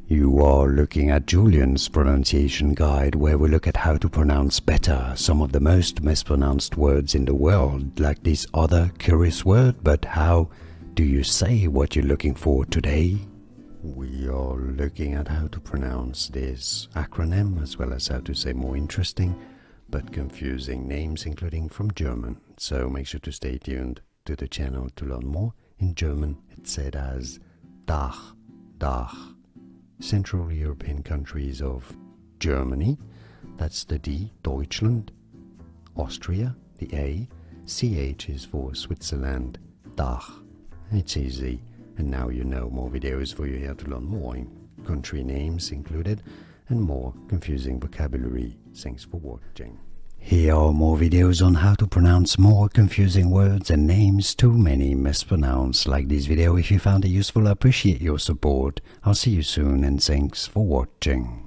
You are looking at Julian's pronunciation guide, where we look at how to pronounce better some of the most mispronounced words in the world, like this other curious word. But how do you say what you're looking for today? We are looking at how to pronounce this acronym, as well as how to say more interesting but confusing names, including from German. So make sure to stay tuned to the channel to learn more. In German, it's said as Dach, Dach. Central European countries of Germany, that's the D, Deutschland, Austria, the A, CH is for Switzerland, Dach. It's easy, and now you know. More videos for you here to learn more, in country names included, and more confusing vocabulary. Thanks for watching. Here are more videos on how to pronounce more confusing words and names too many mispronounced. Like this video if you found it useful. I appreciate your support. I'll see you soon, and thanks for watching.